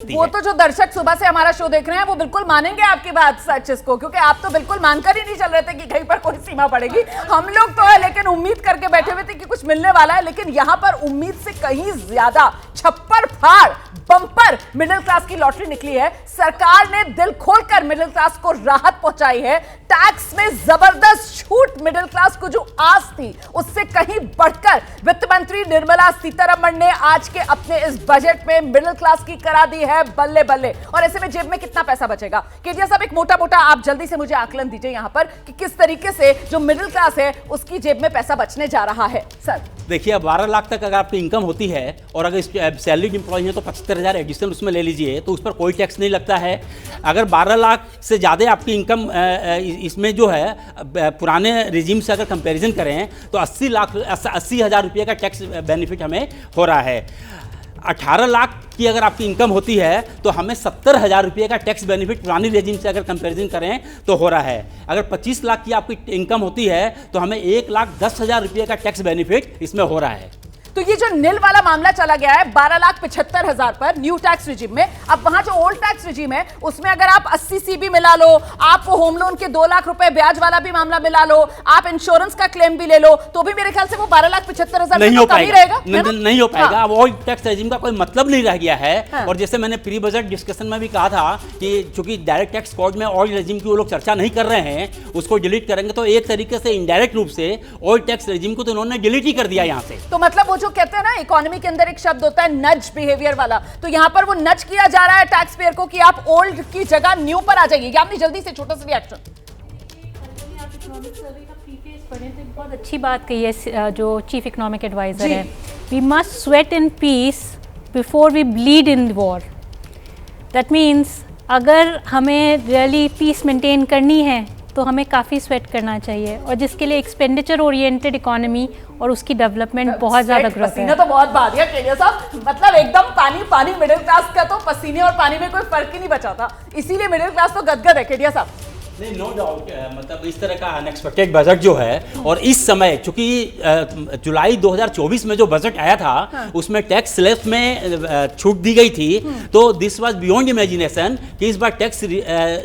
वो तो जो दर्शक सुबह से हमारा शो देख रहे हैं वो बिल्कुल मानेंगे आपकी बात सच इसको, क्योंकि आप तो बिल्कुल मानकर ही नहीं चल रहे थे कि कहीं पर कोई सीमा पड़ेगी। हम लोग तो है लेकिन उम्मीद करके बैठे हुए थे कि कुछ मिलने वाला है, लेकिन यहां पर उम्मीद से कहीं ज्यादा छप्पर फाड़ बम्पर मिडिल क्लास की लॉटरी निकली है। सरकार ने दिल खोलकर मिडिल क्लास को राहत पहुंचाई है। टैक्स में जबरदस्त छूट मिडिल क्लास को जो आस थी उससे कहीं बढ़कर वित्त मंत्री निर्मला सीतारमण ने आज के अपने इस बजट में मिडिल क्लास की करा दी है बल्ले बल्ले। और ऐसे में जेब में कितना पैसा बचेगा? केडिया साहब, एक मोटा मोटा आप जल्दी से मुझे आकलन दीजिए यहां पर कि किस तरीके से जो मिडिल क्लास है उसकी जेब में पैसा बचने जा रहा है। सर देखिए, अब 12 लाख तक अगर आपकी इनकम होती है और अगर सैलरीड एम्प्लॉय है तो 75,000 एडिशनल उसमें ले लीजिए तो उस पर कोई टैक्स नहीं लगता है। अगर 12 लाख से ज़्यादा आपकी इनकम इसमें जो है पुराने रिजीम से अगर कंपैरिजन करें तो 80,000 रुपये का टैक्स बेनिफिट हमें हो रहा है। 18 लाख की अगर आपकी इनकम होती है तो हमें 70,000 रुपये का टैक्स बेनिफिट पुरानी रेजिम से अगर कंपैरिजन करें तो हो रहा है। अगर 25 लाख की आपकी इनकम होती है तो हमें 1,10,000 रुपये का टैक्स बेनिफिट इसमें हो रहा है। तो ये जो नील वाला मामला चला गया है 12,75,000 पर न्यू टैक्स रिजीम में, अब वहां जो ओल्ड टैक्स रिजीम है उसमें अगर आप 80 सीबी मिला लो, आप वो होम लोन के 2 लाख रुपए ब्याज वाला भी मामला मिला लो, आप इंश्योरेंस का क्लेम भी ले लो, तो भी मेरे ख्याल से वो 12,75,000 नहीं हो पाएगा। नहीं हो पाएगा। हाँ। अब ओल्ड टैक्स रिजीम का कोई मतलब नहीं रह गया है। हाँ। और जैसे मैंने प्री बजट डिस्कशन में भी कहा था कि चूंकि डायरेक्ट टैक्स कोड में ओल्ड रिजीम की वो लोग चर्चा नहीं कर रहे हैं, उसको डिलीट करेंगे तो एक तरीके से इनडायरेक्ट रूप से ओल्ड टैक्स रिजीम को तो उन्होंने डिलीट ही कर दिया यहाँ से। तो मतलब वो जो कहते हैं ना इकोनॉमी के अंदर एक शब्द होता है नज बिहेवियर वाला, तो यहां पर वो नज किया जा रहा है टैक्स पेयर को कि आप ओल्ड की जगह न्यू पर आ जाइए। यानी जल्दी से छोटा सा रिएक्शन। बहुत अच्छी बात कही है जो चीफ इकोनॉमिक एडवाइजर है, we must sweat in peace before we bleed in war. That means अगर हमें रियली पीस मेंटेन करनी है तो हमें काफ़ी स्वेट करना चाहिए, और जिसके लिए एक्सपेंडिचर ओरिएंटेड इकोनॉमी और उसकी डेवलपमेंट बहुत ज़्यादा ग्रोथ है। पसीना तो बहुत बहा दिया केडिया साहब, मतलब एकदम पानी पानी। मिडिल क्लास का तो पसीने और पानी में कोई फर्क ही नहीं बचा था, इसीलिए मिडिल क्लास तो गदगद है। केडिया साहब नहीं, नो डाउट, मतलब इस तरह का अनएक्सपेक्टेड बजट जो है, और इस समय चूंकि जुलाई 2024 में जो बजट आया था उसमें टैक्स स्लैब में छूट दी गई थी, तो दिस वाज बियॉन्ड इमेजिनेशन कि इस बार टैक्स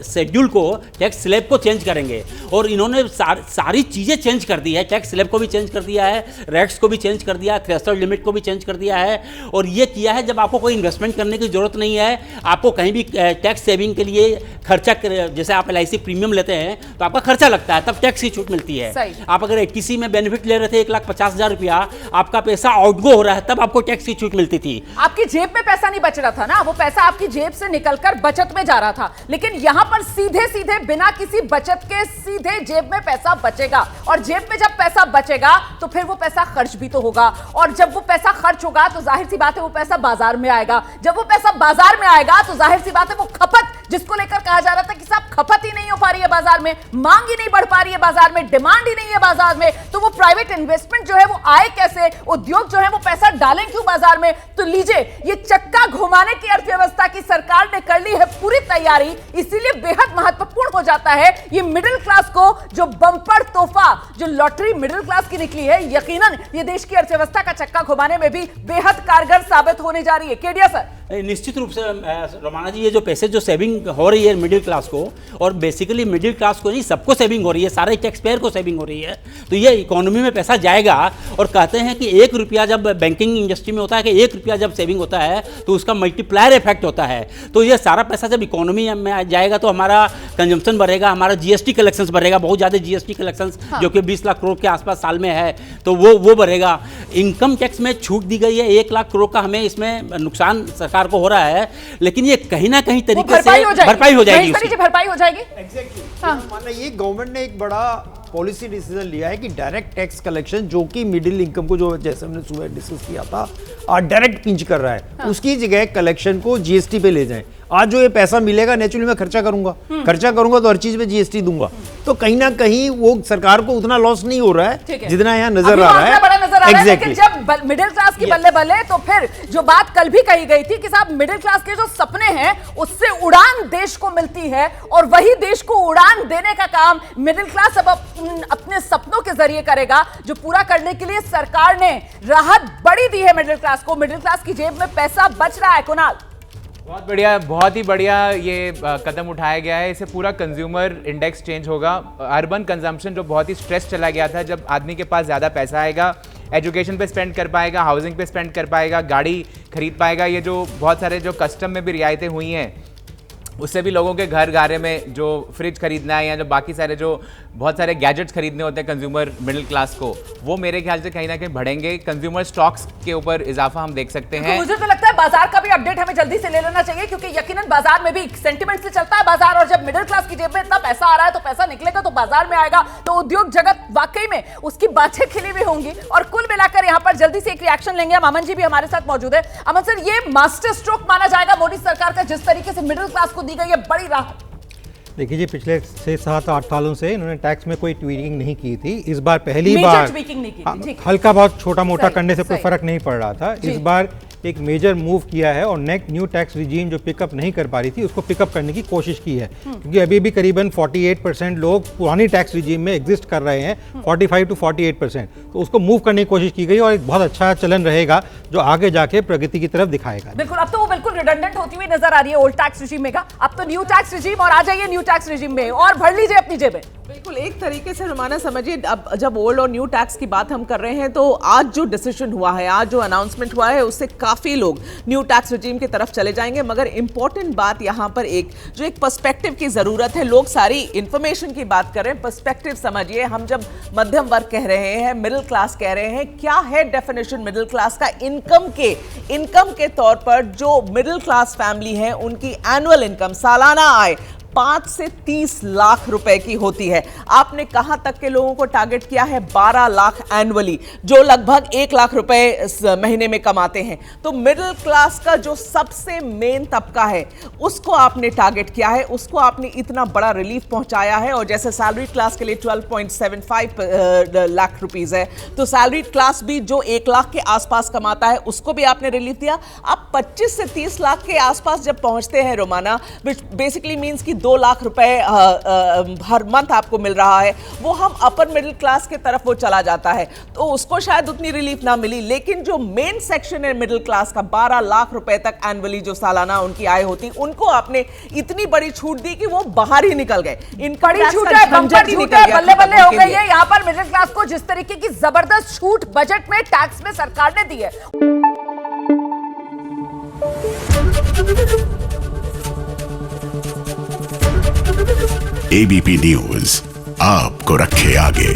शेड्यूल को, टैक्स स्लैब को चेंज करेंगे। और इन्होंने सारी चीज़ें चेंज कर दी है। टैक्स स्लैब को भी चेंज कर दिया है, रेट्स को भी चेंज कर दिया है, थ्रेशोल्ड लिमिट को भी चेंज कर दिया है। और ये किया है जब आपको कोई इन्वेस्टमेंट करने की जरूरत नहीं है, आपको कहीं भी टैक्स सेविंग के लिए खर्चा, जैसे आप LIC प्रीमियम लेते हैं तो आपका खर्चा लगता है, तब टैक्स की छूट मिलती है। आप अगर 80 में बेनिफिट ले रहे थे 1,50,000 रुपया, आपका पैसा आउटगो हो रहा है, तब आपको टैक्स की छूट मिलती थी। आपकी जेब में पैसा नहीं बच रहा था ना, वो पैसा आपकी जेब से निकलकर बचत में जा रहा था। लेकिन यहां पर सीधे सीधे बिना किसी बचत के सीधे जेब में पैसा बचेगा, और जेब में जब पैसा बचेगा तो फिर वो पैसा खर्च भी तो होगा, और जब वो पैसा खर्च होगा तो जाहिर सी बात है वो पैसा बाजार में आएगा। जब वो पैसा बाजार में आएगा तो जाहिर सी बात है वो खपत, जिसको लेकर कहा जा रहा था कि साहब खपत ही नहीं हो पा रही है बाजार में, मांग ही नहीं बढ़ पा रही है बाजार में, डिमांड ही नहीं है बाजार में, तो वो प्राइवेट इन्वेस्टमेंट जो है वो आए कैसे, उद्योग जो है वो पैसा डालें क्यों बाजार में? तो लीजिए, ये चक्का घुमाने की अर्थव्यवस्था की सरकार ने कर ली है पूरी तैयारी। इसीलिए बेहद महत्वपूर्ण हो जाता है ये मिडिल क्लास को जो बम्पर तोहफा, जो लॉटरी मिडिल क्लास की निकली है, यकीनन ये देश की अर्थव्यवस्था का चक्का घुमाने में भी बेहद कारगर साबित होने जा रही है। केडिया सर, निश्चित रूप से रोमाना जी, ये जो पैसे जो सेविंग हो रही है मिडिल क्लास को, और बेसिकली मिडिल क्लास को नहीं सबको सेविंग हो रही है, सारे टैक्स पेयर को सेविंग हो रही है, तो ये इकोनॉमी में पैसा जाएगा। और कहते हैं कि 1 रुपया जब बैंकिंग इंडस्ट्री में होता है कि 1 रुपया जब सेविंग होता है तो उसका मल्टीप्लायर इफेक्ट होता है। तो ये सारा पैसा जब इकोनॉमी में जाएगा तो हमारा कंजम्पशन बढ़ेगा, हमारा GST कलेक्शंस बढ़ेगा, बहुत ज़्यादा GST कलेक्शंस जो कि 20 लाख करोड़ के आसपास साल में है, तो वो बढ़ेगा। इनकम टैक्स में छूट दी गई है, 1 लाख करोड़ का हमें इसमें नुकसान सरकार को हो रहा है, लेकिन ये कहीं ना कहीं तरीके से भरपाई हो जाएगी। भरपाई हो जाएगी। एग्जैक्टली। मान लीजिए गवर्नमेंट ने एक बड़ा पॉलिसी डिसीजन लिया है कि डायरेक्ट टैक्स कलेक्शन, जो कि मिडिल इनकम को, जो जैसे हमने सुबह डिस्कस किया था, डायरेक्ट पिंच कर रहा है, उसकी जगह कलेक्शन को GST पे ले जाएं। आज जो ये पैसा मिलेगा नेचुरली मैं खर्चा करूंगा तो हर चीज पे GST दूंगा, तो कहीं ना कहीं वो सरकार को उतना लॉस नहीं हो रहा है जितना यहाँ नजर आ रहा है। लेकिन जब मिडिल क्लास की बल्ले बल्ले, तो फिर जो बात कल भी कही गई थी कि साहब मिडिल क्लास के जो सपने हैं उससे उड़ान देश को मिलती है, और वही देश को उड़ान देने का काम मिडिल क्लास अब अपने सपनों के जरिए करेगा, जो पूरा करने के लिए सरकार ने राहत बड़ी दी है मिडिल क्लास को। मिडिल क्लास की जेब में पैसा बच रहा है। कुणाल, बहुत ही बढ़िया ये कदम उठाया गया है। इससे पूरा कंज्यूमर इंडेक्स चेंज होगा। अर्बन कंजम्पशन जो बहुत ही स्ट्रेस चला गया था, जब आदमी के पास ज़्यादा पैसा आएगा, एजुकेशन पे स्पेंड कर पाएगा, हाउसिंग पे स्पेंड कर पाएगा, गाड़ी खरीद पाएगा। ये जो बहुत सारे जो कस्टम में भी रियायतें हुई हैं, उससे भी लोगों के घर गारे में जो फ्रिज खरीदना है या जो बाकी सारे जो बहुत सारे गैजेट्स खरीदने होते हैं कंज्यूमर मिडिल क्लास को, वो मेरे ख्याल से कहीं ना कहीं बढ़ेंगे। कंज्यूमर स्टॉक्स के ऊपर इजाफा हम देख सकते हैं। मुझे तो लगता है बाजार का भी अपडेट हमें जल्दी से ले लेना चाहिए, क्योंकि यकीनन बाजार में भी सेंटिमेंट से चलता है बाजार, और जब मिडिल क्लास की जेब में इतना पैसा आ रहा है तो पैसा निकलेगा तो बाजार में आएगा, तो उद्योग जगत वाकई में उसकी बातें खिली हुई होंगी। और कुल मिलाकर यहाँ पर जल्दी से एक रिएक्शन लेंगे। अमन जी भी हमारे साथ मौजूद है। अमन सर, ये मास्टर स्ट्रोक माना जाएगा मोदी सरकार का, जिस तरीके से मिडिल क्लास को दी गई है बड़ी राहत? देखिए जी, पिछले 6-7-8 सालों से इन्होंने टैक्स में कोई ट्वीकिंग नहीं की थी। इस बार पहली बार ट्वीकिंग नहीं की थी, हल्का बहुत छोटा मोटा करने से कोई सही। फर्क नहीं पड़ रहा था। इस बार एक मेजर मूव किया है और न्यू टैक्स रिजीम जो पिकअप नहीं कर पा रही थी उसको पिकअप करने की कोशिश की है, क्योंकि अभी भी करीबन 48% लोग पुरानी टैक्स रिजीम में एग्जिस्ट कर रहे हैं, 45 to 48%। तो उसको मूव करने की कोशिश की गई और एक बहुत अच्छा चलन रहेगा जो आगे जाके प्रगति की तरफ दिखाएगा। बिल्कुल, अब तो वो बिल्कुल रिडंडेंट होती हुई नजर आ रही है ओल्ड टैक्स रिजीम में का। अब तो न्यू टैक्स रिजीम, और आ जाइए न्यू टैक्स रिजीम में और भर लीजिए अपनी जेबें। बिल्कुल, एक तरीके से रुमाना समझिए, अब जब ओल्ड और न्यू टैक्स की बात हम कर रहे हैं तो आज जो डिसीजन हुआ है, आज जो अनाउंसमेंट हुआ है, उससे काफी लोग न्यू टैक्स रिजीम की तरफ चले जाएंगे। मगर इंपॉर्टेंट बात यहाँ पर एक पर्सपेक्टिव की जरूरत है। लोग सारी इंफॉर्मेशन की बात कर रहे हैं, पर्सपेक्टिव समझिए। हम जब मध्यम वर्ग कह रहे हैं, मिडिल क्लास कह रहे हैं, क्या है डेफिनेशन मिडिल क्लास का? इनकम के तौर पर जो मिडिल क्लास फैमिली है उनकी एनुअल इनकम, सालाना आय 5 से 30 लाख रुपए की होती है। आपने कहां तक के लोगों को टारगेट किया है? 12 लाख एनुअली, जो लगभग 1 लाख रुपए इस महीने में कमाते हैं। तो मिडिल क्लास का जो सबसे मेन तबका है उसको आपने टारगेट किया है, उसको आपने इतना बड़ा रिलीफ पहुंचाया है। और जैसे सैलरी क्लास के लिए 12.75 लाख रुपीस है, तो सैलरी क्लास भी जो 1 लाख के आसपास कमाता है उसको भी आपने रिलीफ दिया। आप 25 से 30 लाख के आसपास जब पहुंचते हैं रोमाना, विच बेसिकली मीन्स कि 2 लाख रुपए हर मंथ आपको मिल रहा है, वो हम अपर मिडिल क्लास के तरफ वो चला जाता है, तो उसको शायद उतनी रिलीफ ना मिली। लेकिन जो मेन सेक्शन है मिडिल क्लास का, 12 लाख रुपए तक एनुअली जो सालाना उनकी आय होती, उनको आपने इतनी बड़ी छूट दी कि वो बाहर ही निकल गए। बड़ी छूट है, बम्पर छूट है, बल्ले बल्ले हो गई है यहाँ पर मिडिल क्लास को। जिस तरीके की जबरदस्त छूट बजट में टैक्स में सरकार ने दी है। एबीपी न्यूज आपको रखे आगे।